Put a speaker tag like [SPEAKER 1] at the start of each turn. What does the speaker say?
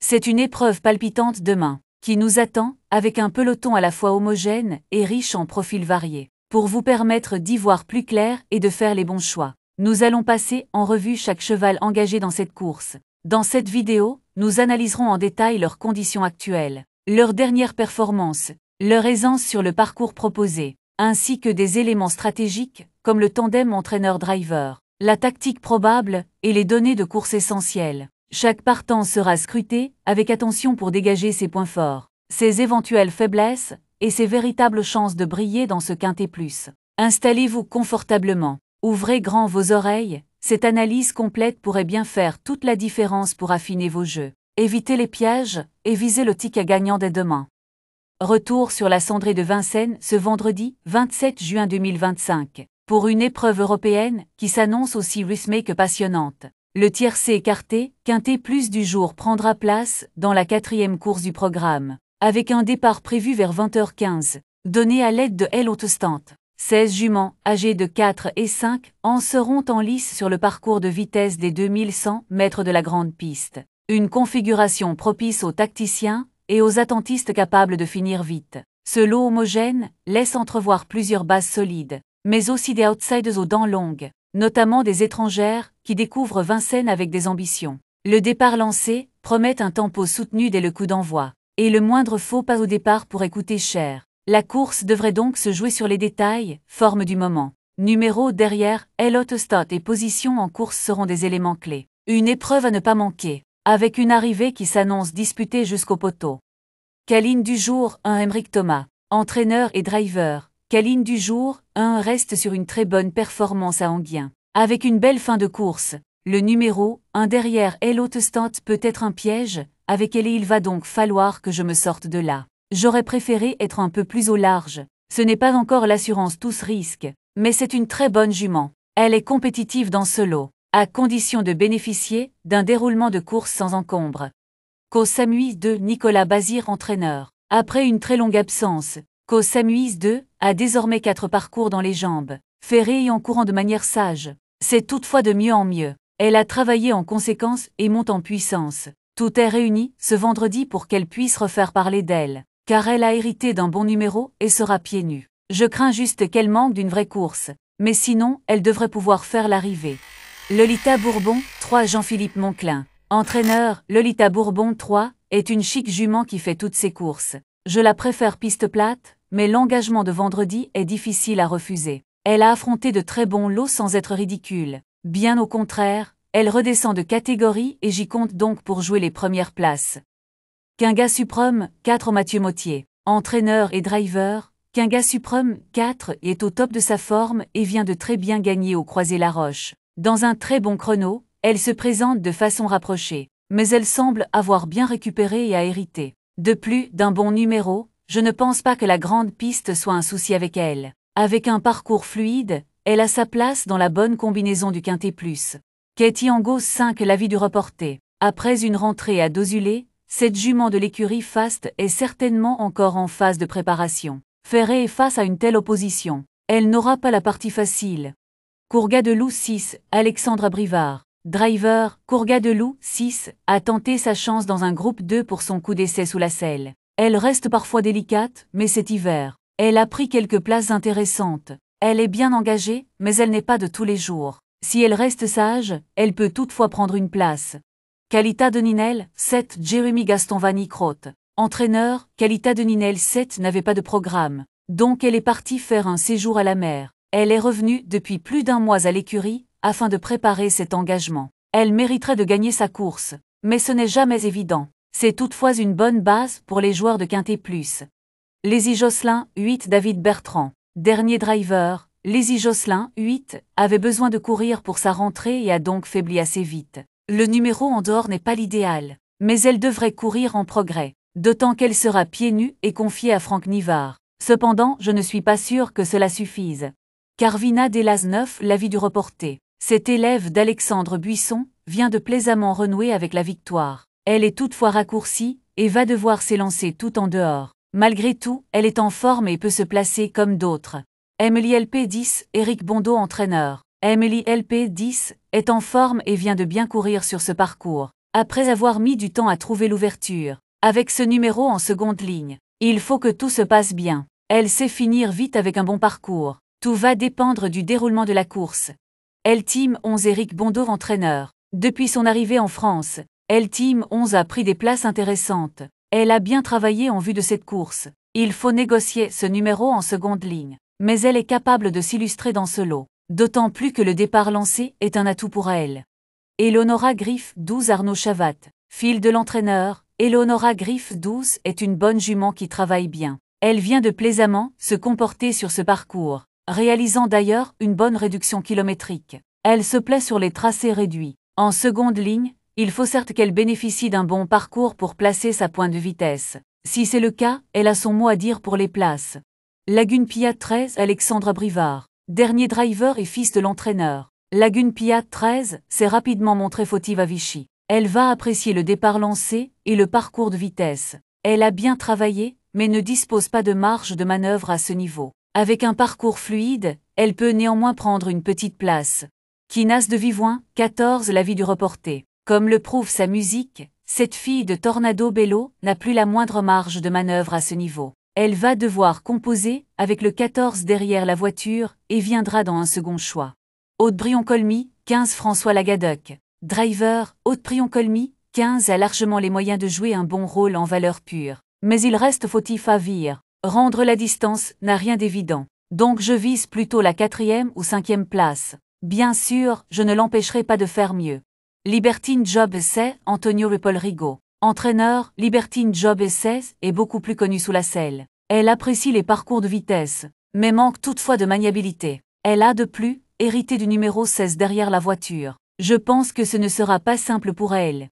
[SPEAKER 1] C'est une épreuve palpitante demain, qui nous attend, avec un peloton à la fois homogène et riche en profils variés. Pour vous permettre d'y voir plus clair et de faire les bons choix, nous allons passer en revue chaque cheval engagé dans cette course. Dans cette vidéo, nous analyserons en détail leurs conditions actuelles, leurs dernières performances, leur aisance sur le parcours proposé, ainsi que des éléments stratégiques, comme le tandem entraîneur-driver, la tactique probable et les données de course essentielles. Chaque partant sera scruté avec attention pour dégager ses points forts, ses éventuelles faiblesses et ses véritables chances de briller dans ce quintet plus. Installez-vous confortablement, ouvrez grand vos oreilles, cette analyse complète pourrait bien faire toute la différence pour affiner vos jeux. Évitez les pièges et visez le ticket gagnant dès demain. Retour sur la cendrée de Vincennes ce vendredi 27 juin 2025, pour une épreuve européenne qui s'annonce aussi rythmée que passionnante. Le tiercé écarté, quintet plus du jour prendra place dans la 4e course du programme, avec un départ prévu vers 20h15, donné à l'aide de L Autostant. 16 juments, âgés de 4 et 5 ans seront en lice sur le parcours de vitesse des 2100 mètres de la grande piste. Une configuration propice aux tacticiens et aux attentistes capables de finir vite. Ce lot homogène laisse entrevoir plusieurs bases solides, mais aussi des outsiders aux dents longues, notamment des étrangères qui découvrent Vincennes avec des ambitions. Le départ lancé promet un tempo soutenu dès le coup d'envoi, et le moindre faux pas au départ pourrait coûter cher. La course devrait donc se jouer sur les détails, forme du moment. Numéro derrière, L Autostot et position en course seront des éléments clés. Une épreuve à ne pas manquer, avec une arrivée qui s'annonce disputée jusqu'au poteau. Câline du jour, 1 Émeric Thomas, entraîneur et driver. Câline du jour, 1 reste sur une très bonne performance à Anguien. Avec une belle fin de course, le numéro 1 derrière L Autostant peut être un piège, avec elle il va donc falloir que je me sorte de là. J'aurais préféré être un peu plus au large. Ce n'est pas encore l'assurance tous risques, mais c'est une très bonne jument. Elle est compétitive dans ce lot, à condition de bénéficier d'un déroulement de course sans encombre. Koh Samui 2 Nicolas Bazir entraîneur. Après une très longue absence, Koh Samui 2 a désormais 4 parcours dans les jambes, ferré et en courant de manière sage. C'est toutefois de mieux en mieux. Elle a travaillé en conséquence et monte en puissance. Tout est réuni ce vendredi pour qu'elle puisse refaire parler d'elle, car elle a hérité d'un bon numéro et sera pieds nus. Je crains juste qu'elle manque d'une vraie course, mais sinon, elle devrait pouvoir faire l'arrivée. Lolita Bourbon 3 Jean-Philippe Monclin. Entraîneur, Lolita Bourbon 3 est une chic jument qui fait toutes ses courses. Je la préfère piste plate, mais l'engagement de vendredi est difficile à refuser. Elle a affronté de très bons lots sans être ridicule. Bien au contraire, elle redescend de catégorie et j'y compte donc pour jouer les premières places. Quinga Suprême 4 Mathieu Mottier. Entraîneur et driver, Quinga Suprême 4 est au top de sa forme et vient de très bien gagner au Croisé-la-Roche. Dans un très bon chrono, elle se présente de façon rapprochée, mais elle semble avoir bien récupéré et a hérité. De plus d'un bon numéro, je ne pense pas que la grande piste soit un souci avec elle. Avec un parcours fluide, elle a sa place dans la bonne combinaison du quintet plus. Katie Angos 5 L'avis du reporter. Après une rentrée à Dozulé, cette jument de l'écurie Fast est certainement encore en phase de préparation. Ferré est face à une telle opposition. Elle n'aura pas la partie facile. Courga de Loup 6 Alexandre Brivard. Driver, Courga de Loup 6 a tenté sa chance dans un groupe 2 pour son coup d'essai sous la selle. Elle reste parfois délicate, mais c'est hiver. Elle a pris quelques places intéressantes. Elle est bien engagée, mais elle n'est pas de tous les jours. Si elle reste sage, elle peut toutefois prendre une place. Kalita de Ninel 7 Jérémy Gaston Van Nicrote. Entraîneur, Kalita de Ninel 7 n'avait pas de programme, donc elle est partie faire un séjour à la mer. Elle est revenue depuis plus d'un mois à l'écurie, afin de préparer cet engagement. Elle mériterait de gagner sa course, mais ce n'est jamais évident. C'est toutefois une bonne base pour les joueurs de quintet plus. Lézy Josselin 8 David Bertrand. Dernier driver, Lézy Josselin 8 avait besoin de courir pour sa rentrée et a donc faibli assez vite. Le numéro en dehors n'est pas l'idéal, mais elle devrait courir en progrès, d'autant qu'elle sera pieds nus et confiée à Franck Nivard. Cependant, je ne suis pas sûr que cela suffise. Carvina Delas 9 L'avis du reporter. Cette élève d'Alexandre Buisson vient de plaisamment renouer avec la victoire. Elle est toutefois raccourcie et va devoir s'élancer tout en dehors. Malgré tout, elle est en forme et peut se placer comme d'autres. Emily LP 10 Éric Bondeau entraîneur. Emily LP 10 est en forme et vient de bien courir sur ce parcours. Après avoir mis du temps à trouver l'ouverture, avec ce numéro en seconde ligne, il faut que tout se passe bien. Elle sait finir vite avec un bon parcours. Tout va dépendre du déroulement de la course. L-Team 11 Eric Bondeau entraîneur. Depuis son arrivée en France, L-Team 11 a pris des places intéressantes. Elle a bien travaillé en vue de cette course. Il faut négocier ce numéro en seconde ligne. Mais elle est capable de s'illustrer dans ce lot. D'autant plus que le départ lancé est un atout pour elle. Eleonora Griff 12 Arnaud Chavat. Fil de l'entraîneur, Eleonora Griff 12 est une bonne jument qui travaille bien. Elle vient de plaisamment se comporter sur ce parcours, réalisant d'ailleurs une bonne réduction kilométrique. Elle se plaît sur les tracés réduits. En seconde ligne, il faut certes qu'elle bénéficie d'un bon parcours pour placer sa pointe de vitesse. Si c'est le cas, elle a son mot à dire pour les places. Lagune Piat 13 Alexandre Brivard. Dernier driver et fils de l'entraîneur. Lagune Piat 13 s'est rapidement montrée fautive à Vichy. Elle va apprécier le départ lancé et le parcours de vitesse. Elle a bien travaillé, mais ne dispose pas de marge de manœuvre à ce niveau. Avec un parcours fluide, elle peut néanmoins prendre une petite place. Kinas de Vivoin, 14 La vie du reporter. Comme le prouve sa musique, cette fille de Tornado Bello n'a plus la moindre marge de manœuvre à ce niveau. Elle va devoir composer avec le 14 derrière la voiture et viendra dans un second choix. Haute-Brion-Colmy, 15 François Lagadec. Driver, Haute-Brion-Colmy, 15 a largement les moyens de jouer un bon rôle en valeur pure. Mais il reste fautif à vire. Rendre la distance n'a rien d'évident. Donc je vise plutôt la 4e ou 5e place. Bien sûr, je ne l'empêcherai pas de faire mieux. Libertine Job Essay, Antonio Rigo. Entraîneur, Libertine Job Essay est beaucoup plus connue sous la selle. Elle apprécie les parcours de vitesse, mais manque toutefois de maniabilité. Elle a de plus hérité du numéro 16 derrière la voiture. Je pense que ce ne sera pas simple pour elle.